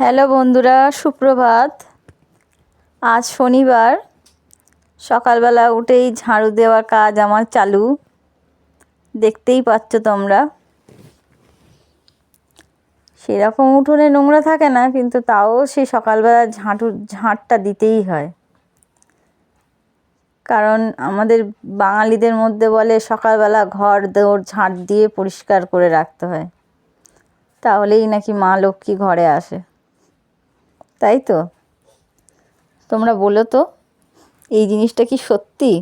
Hello বন্ধুরা, সুপ্রভাত। আজ শনিবার, সকালবেলা উঠেই ঝাড়ু দেওয়ার কাজ আমার চালু, দেখতেই পাচ্ছ তোমরা। সেরকম উঠোনে নোংরা থাকে না, কিন্তু তাও সেই সকালবেলা ঝাঁটটা দিতেই হয়। কারণ আমাদের বাঙালিদের মধ্যে বলে সকালবেলা ঘর দোর ঝাঁট দিয়ে পরিষ্কার করে রাখতে হয়, তাহলেই নাকি মা লক্ষ্মী ঘরে আসে। তাই তো, তোমরা বলো তো এই জিনিসটা কি সত্যি?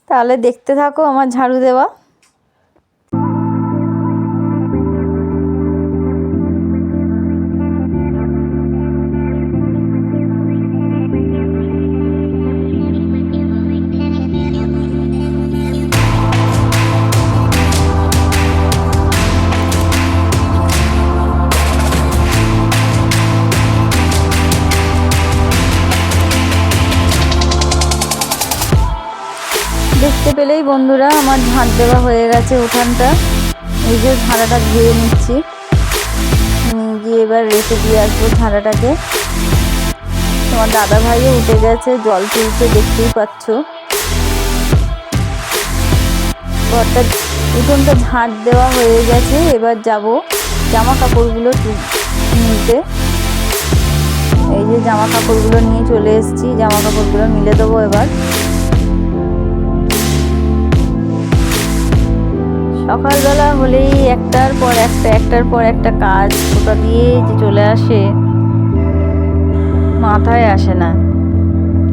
তাহলে দেখতে থাকো আমার ঝাড়ু দেওয়া। দেখতে পেলেই বন্ধুরা, আমার ঝাঁট দেওয়া হয়ে গেছে উঠানটা। এই যে ঝাড়াটা ধুয়ে নিচ্ছি, গিয়ে এবার রেখে দিয়ে আসবো ঝাড়াটাকে। তোমার দাদা ভাইও উঠে গেছে, জল তুলছে, দেখতেই পাচ্ছ। ঘরটা উঠোনটা ঝাঁট দেওয়া হয়ে গেছে, এবার যাব জামা কাপড়গুলো নিতে। এই যে জামা কাপড়গুলো নিয়ে চলে এসেছি, জামা কাপড়গুলো মিলে দেবো এবার। সকালবেলা হলেই একটার পর একটা কাজ ওটা দিয়ে যে চলে আসে, মাথায় আসে না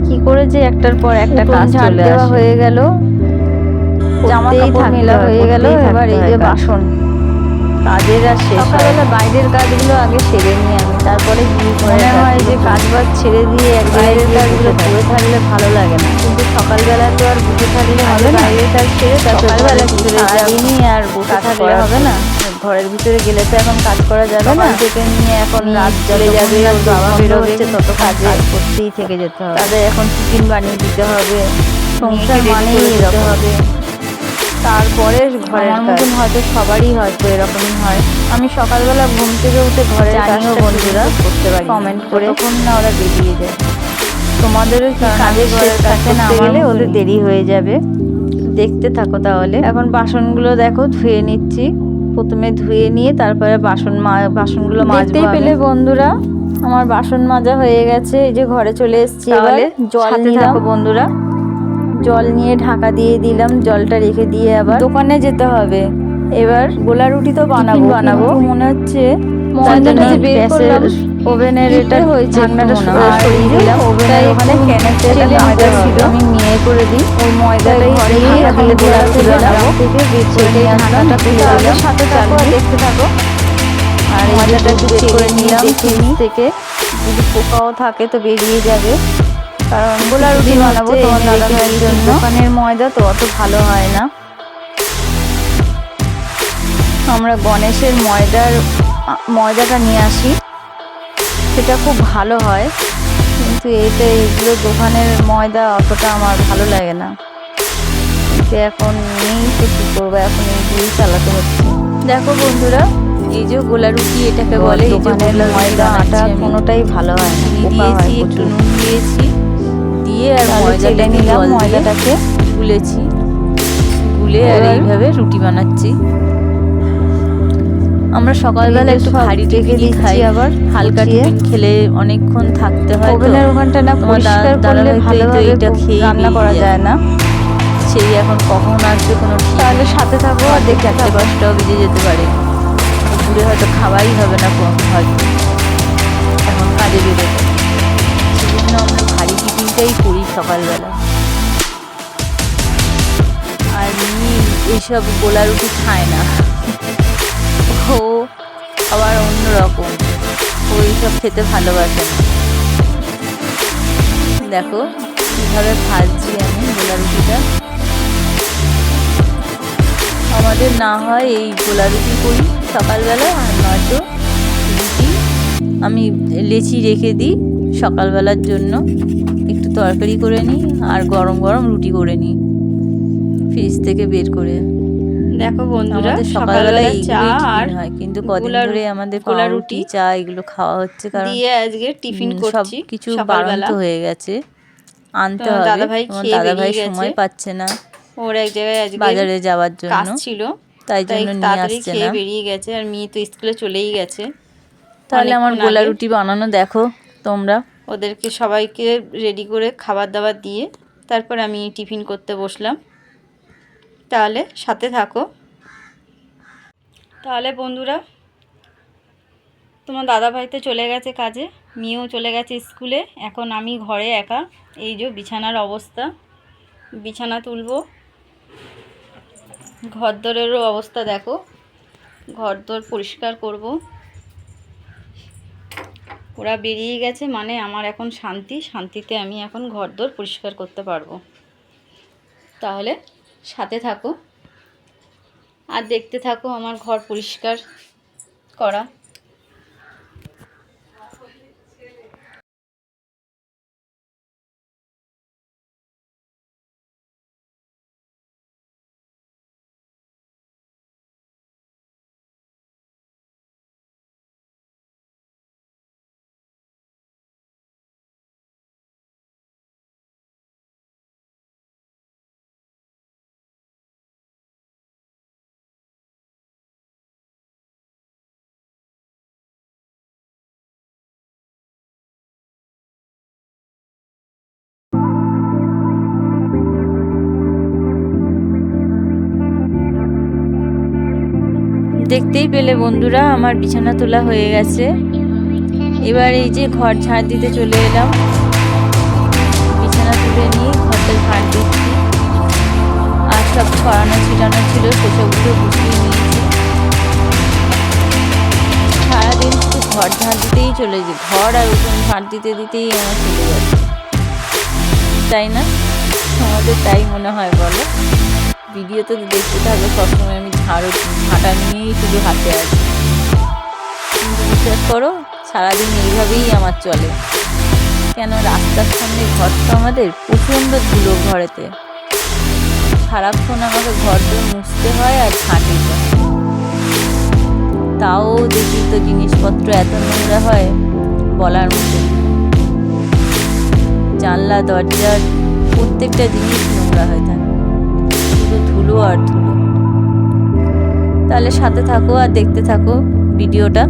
কি করে যে একটার পর একটা কাজ চলে আসে। হয়ে গেল, জামা কাপড় মেলা হয়ে গেল, এবার এই যে বাসন, কাজের আর শেষ হয় না। বাইরের কাজগুলো আগে সেরে নিই আমি, তারপরে মনে হয় যে কাজ বাজ ছেড়ে দিয়ে এক বাইরের কাজগুলো করে থাকলে ভালো লাগে না। কিন্তু সকালবেলা তো আর বসে থাকলে হবে না, বাইরের কাজ ছেড়ে সকালবেলা ভিতরে যাইনি আর বসে থাকলে হবে না। ঘরের ভিতরে গেলে তো এখন কাজ করা যাবে না, থেকে নিয়ে এখন রাত চলে যাবে, বাবা বেরোবে, তত কাজে করতেই থেকে যেতে হবে। তাদের এখন টিফিন বানিয়ে দিতে হবে, সংসার মানেই দিতে হবে। তারপরে ঘরের মতন হয়তো সবারই হয়তো এরকমই হয়। আমি সকালবেলা ঘুম থেকে উঠে ঘরের কাজও বন্ধুরা করতে পারি, কমেন্ট করে তখন না ওরা বেরিয়ে যায়। তোমাদেরও কি কাজের শেষ থাকে না? গেলে ওদের দেরি হয়ে যাবে। দেখতে থাকো তাহলে। এখন বাসনগুলো দেখো ধুয়ে নিচ্ছি, প্রথমে ধুয়ে নিয়ে তারপরে বাসনগুলো মাজতে পেলে বন্ধুরা। আমার বাসন মাজা হয়ে গেছে, এই যে ঘরে চলে এসেছি। এবার জল নিলাম বন্ধুরা, জল নিয়ে ঢাকা দিয়ে দিলাম, জলটা রেখে দিয়ে আবার দোকানে যেতে হবে। এবার গোলা রুটি তো বানাবো মনে হচ্ছে। ময়দাটা যে বের করলাম ওভেনের, এটা হয়েছে ঢাকনাটা সরিয়ে দিলাম। ওভেনের ওখানে ক্যানেটের ময়দা ছিল, আমি নিয়ে করে দিই। ওই ময়দাটাই ঘরে দিয়ে গোলা রুটি বানাবো। থেকে বের করে নিয়ে ঢাকনাটা খুলে দিলাম, সাথে থাকো দেখতে থাকো। আর ময়দাটা একটু চেক করে নিলাম থেকে, যদি পোকাও থাকে তো বেরিয়ে যাবে। কারণ গোলা রুটি বানাবো তোমার দাদা ভাইয়ের জন্য। দোকানের ময়দা তো অত ভালো হয় না। আমরা গণেশের ময়দাটা নিয়ে আসি, সেটা খুব ভালো হয়। কিন্তু এগুলো দোকানের ময়দা অতটা আমার ভালো লাগে না। কিন্তু এখন নেই তো কী করবো, এখন এই দিয়েই চালাতে হচ্ছে। দেখো বন্ধুরা, এই যে গোলা রুটি এটাকে বলে। দোকানের ময়দা আটা কোনোটাই ভালো হয় না, দিয়েছি একটু নুন দিয়েছি, দিয়ে আর ময়দাটা নিলাম, ময়দাটাকে গুলে আর এইভাবে রুটি বানাচ্ছি। আমরা সকালবেলা একটু ভারী টিফিন খাই, আবার হালকা টিফিন খেলে অনেকক্ষণ থাকতে হয়। ওভেনের ওখানটা না পরিষ্কার করলে ভালোভাবে এটা খেয়ে রান্না করা যায় না। সেই এখন কখন আসবে কোনো, তাহলে সাথে থাকো আর দেখে 5টাও বেজে যেতে পারে। ঘুরে হয়তো খাওয়াই হবে না হয়তো, এখন কাজে বেরোবে। সেজন্য আমরা ভারী টিফিনটাই করি সকালবেলা। আর এইসব গোলা রুটি খায় না, ও আবার অন্যরকম, ও এইসব খেতে ভালোবাসে না। দেখো কীভাবে ভাজছি আমি গোলা রুটিটা। আমাদের না হয় এই গোলা রুটি করি সকালবেলা, আর নয়তো রুটি আমি লেচি রেখে দিই সকালবেলার জন্য, একটু তরকারি করে নিই আর গরম গরম রুটি করে নিই ফ্রিজ থেকে বের করে। দেখো বন্ধুরা, সকালবেলা চা আর হয়, কিন্তু কদিন ধরে আমাদের রুটি চা এগুলো খাওয়া হচ্ছে, কারণ দিয়ে আজকে টিফিন করছি। সব কিছু বারণ তো হয়ে গেছে, আনতে হবে। দাদাভাই সময় পাচ্ছে না, ওর এক জায়গায় আজকে বাজারে যাওয়ার জন্য কাজ ছিল, তাই জন্য নিয়ে আসছে না। বেরিয়ে গেছে, আর মেয়ে তো স্কুলে চলেই গেছে। তাহলে আমার গোলা রুটি বানানো দেখো তোমরা। ওদেরকে সবাইকে রেডি করে খাবার দাবার দিয়ে তারপর আমি টিফিন করতে বসলাম। তাহলে সাথে থাকো। তাহলে বন্ধুরা, তোমার দাদাভাই তো চলে গেছে কাজে, মেয়েও চলে গেছে স্কুলে, এখন আমি ঘরে একা। এই যে বিছানার অবস্থা, বিছানা তুলবো। ঘরদোরেরও অবস্থা দেখো, ঘরদোর পরিষ্কার করব। ওরা বেরিয়ে গেছে মানে আমার এখন শান্তিতে আমি এখন ঘরদোর পরিষ্কার করতে পারবো। তাহলে সাথে থাকো আর দেখতে থাকো আমার ঘর পরিষ্কার করা। দেখতেই পেলে বন্ধুরা, আমার বিছানা তোলা হয়ে গেছে। এবার এই যে ঘর ঝাড় দিতে চলে এলাম। বিছানা তুলে নিয়ে ঘরটা ঝাড় দিচ্ছি, আর সব ছড়ানো ছিটানো ছিল সেসবগুলো গুছিয়ে নিয়েছি। সারাদিন শুধু ঘর ঝাড় দিতেই চলে যায়, ঘর আর উঠোন ঝাড় দিতেই আমার চলে যাচ্ছে, তাই না? আমাদের তাই মনে হয় বলো? ভিডিওতে তো দেখতে থাকবে সবসময় আমি ঝাঁটা নিয়েই শুধু হাতে আছি, কিন্তু বিশ্বাস করো সারাদিন এইভাবেই আমার চলে। কেন, রাস্তার সামনে ঘরটা আমাদের প্রচণ্ড ধুলো ঘরেতে, সারাক্ষণ আমাকে ঘর দোর মুছতে হয় আর ঝাঁটিতে হয়। তাও দেখি তো জিনিসপত্র এত নোংরা হয় বলার মতো। জানলা দরজার প্রত্যেকটা জিনিস নোংরা হয়ে থাকে, শুধু ধুলো আর ধুলো। তাহলে সাথে থাকো আর দেখতে থাকো ভিডিওটা।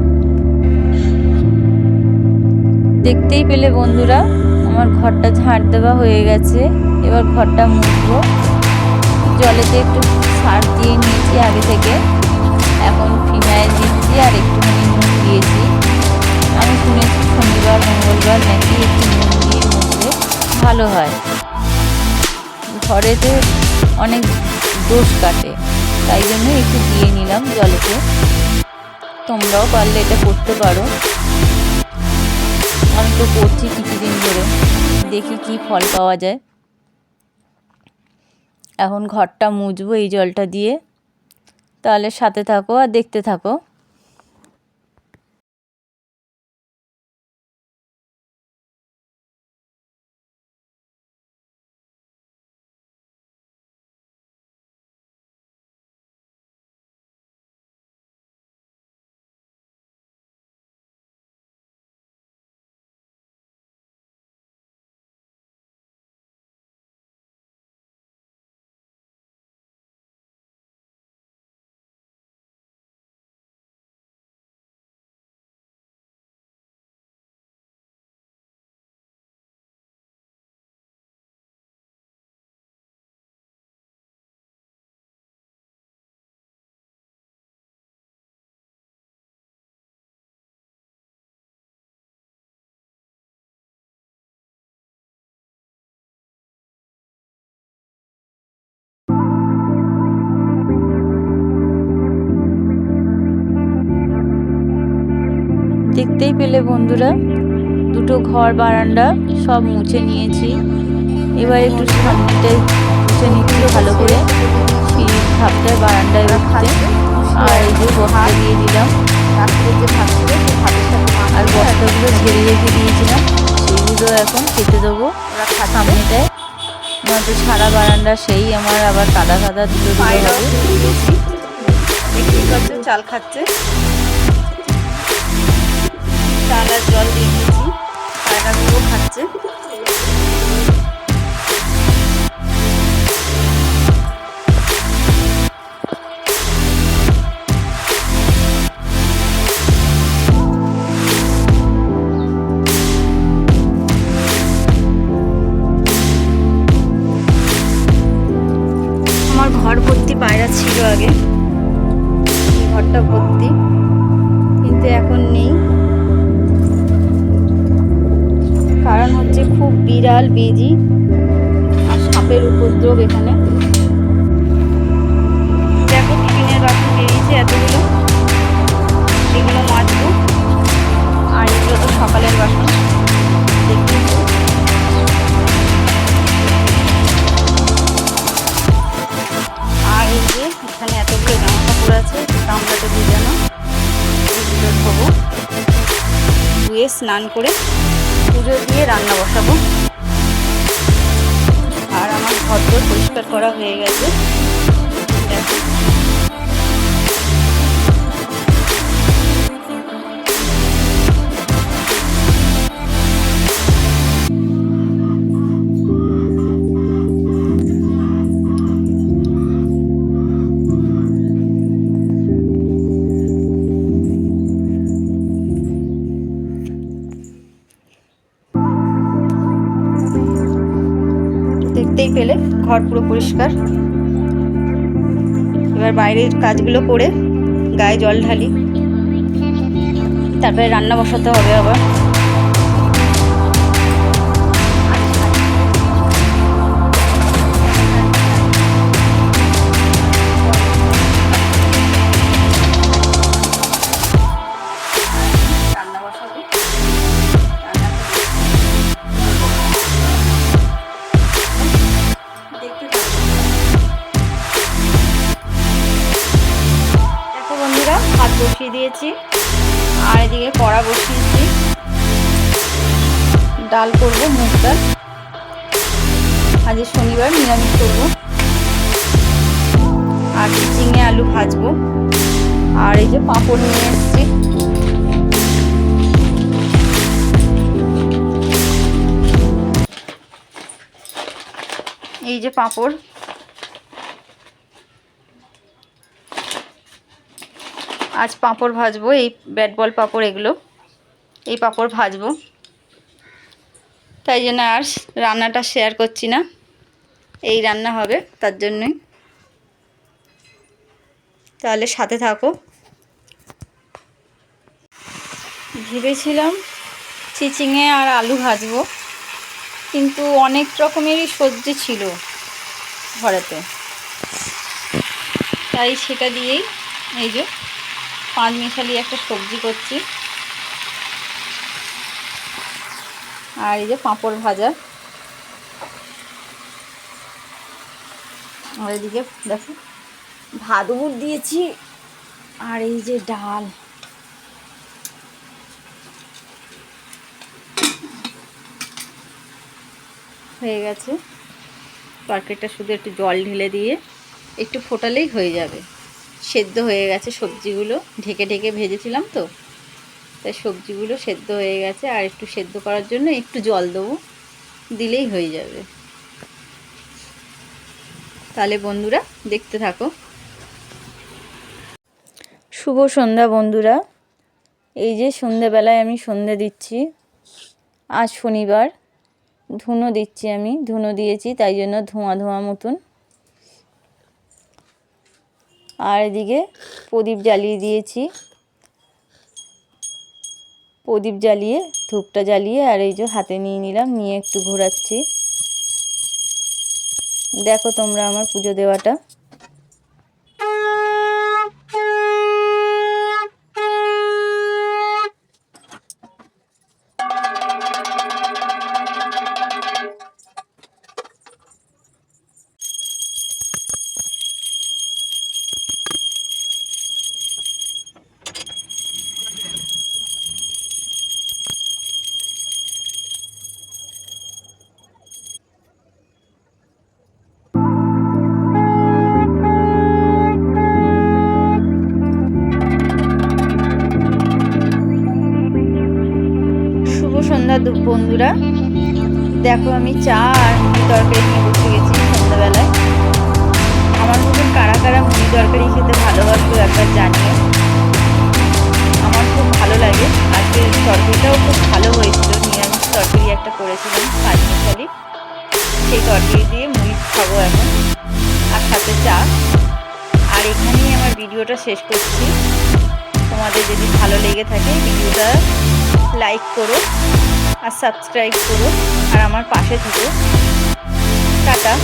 দেখতেই পেলে বন্ধুরা, আমার ঘরটা ঝাড় দেওয়া হয়ে গেছে। এবার ঘরটা মুছবো। জলেতে একটু সার দিয়ে নিয়েছি আগে থেকে, এখন ফিনাইল দিচ্ছি আর একটুখানি নুন দিয়েছি। আমি শুনেছি শনিবার মঙ্গলবার নাকি একটু নুন দিয়ে মুছলে ভালো হয়, ঘরেতে অনেক দোষ কাটে, তাই জন্য একটু দিয়ে নিলাম জলেতে। তোমরাও পারলে এটা করতে পারো। আমি তো করছি কিছুদিন ধরে, দেখি কি ফল পাওয়া যায়। এখন ঘরটা মুছবো এই জলটা দিয়ে। তাহলে সাথে থাকো আর দেখতে থাকো। দেখতেই পেলে বন্ধুরা, দুটো ঘর বারান্দা সব মুছে নিয়েছি। এবার একটু সামনেটাই মুছে নিচ্ছি ভালো করে, সিঁড়ির ধাপটায় বারান্দায় রাখতে। আর এই যে বস্তা দিয়ে দিলাম, আর বস্তাগুলো ঝেড়ে রেখে দিয়েছিলাম, সেইগুলো এখন কেটে দেবো সামনেটায়। নয়তো সারা বারান্দা সেই আমার আবার কাদা ধুলো হবে। দেখতেই পাচ্ছ চাল খাচ্ছে, চাল আর জল দিয়ে দিয়েছি, পায়রাগুলো খাচ্ছে। আমার ঘর ভর্তি পায়রা ছিল আগে, ঘরটা ভর্তি, কিন্তু এখন নেই। কারণ হচ্ছে খুব বিড়াল, বেজি আর সাপের উপদ্রব এখানে। দেখো টিফিনের বাসন বেরিয়েছে এতগুলো, এগুলো মাজবো। আর এগুলো তো সকালের বাসন, দেখতেছি। আর এই যে এখানে এতগুলো জামা কাপড় আছে, গামলাতে ভিজানো, এগুলো ধোবো, ধুয়ে স্নান করে পুজো দিয়ে রান্না বসাবো। আর আমার ঘর পরিষ্কার করা হয়ে গেছে। দেখো দেখতেই পেলে ঘর পুরো পরিষ্কার। এবার বাইরের কাজগুলো করে গায়ে জল ঢালি, তারপরে রান্না বসাতে হবে আবার। রান্না বসাবো, দেখো বন্ধুরা ভাত বসিয়ে দিয়েছি, আর এদিকে কড়া বসিয়েছি, ডাল করবো, মুগ ডাল। আজ শনিবার নিরামিষ করবো। আর ঝিঙে আলু ভাজবো। আর এই যে পাঁপড় নিয়ে এসেছি, এই যে পাঁপড়। আজ পাঁপড় ভাজবো, এই ব্যাট বল পাঁপড়, এগুলো এই পাঁপড় ভাজবো। তাই জন্য আর রান্নাটা শেয়ার করছি না, এই রান্না হবে তার জন্যই। তাহলে সাথে থাকো। ভেবেছিলাম চিচিঙে আর আলু ভাজবো, কিন্তু অনেক রকমেরই সবজি ছিল ঘরেতে, তাই সেটা দিয়েই এই যে পাঁচ মিশালি একটা সবজি করছি। আর এই যে পাঁপড় ভাজা। আর এদিকে দেখো ভাত উপর দিয়েছি, আর এই যে ডাল। হয়ে গেছে, তরকারিটা শুধু একটু জল ঢেলে দিয়ে একটু ফোটালেই হয়ে যাবে। সেদ্ধ হয়ে গেছে সবজিগুলো, ঢেকে ঢেকে ভেজেছিলাম তো, তাই সবজিগুলো সেদ্ধ হয়ে গেছে। আর একটু সেদ্ধ করার জন্য একটু জল দেবো, দিলেই হয়ে যাবে। তাহলে বন্ধুরা দেখতে থাকো। শুভ সন্ধ্যা বন্ধুরা। এই যে সন্ধ্যেবেলায় আমি সন্ধ্যে দিচ্ছি। আজ শনিবার, ধুনো দিচ্ছি, আমি ধুনো দিয়েছি, তাই জন্য ধোঁয়া ধোঁয়া মতন। আর এদিকে প্রদীপ জ্বালিয়ে দিয়েছি, প্রদীপ জ্বালিয়ে ধূপটা জ্বালিয়ে আর এই যে হাতে নিয়ে নিলাম, নিয়ে একটু ঘোরাচ্ছি। দেখো তোমরা আমার পুজো দেওয়াটা। সন্ধ্যা বন্ধুরা। দেখো আমি চা আর মুড়ি তরকারি নিয়ে বসে গেছি সন্ধ্যাবেলায়। আমার মতন কারা কারা মুড়ি তরকারি খেতে ভালোবাসতো একবার জানিয়ে। আমার খুব ভালো লাগে। আজকে তরকারিটাও খুব ভালো হয়েছিল, নিরামিষ তরকারি একটা করেছিলাম পাঁচমিশালি, সেই তরকারি দিয়ে মুড়ি খাবো এখন, আর সাথে চা। আর এখানেই আমার ভিডিওটা শেষ করছি। তোমাদের যদি ভালো লেগে থাকে ভিডিওটা লাইক করো আর সাবস্ক্রাইব করো আর আমার পাশে থেকো। টাটা।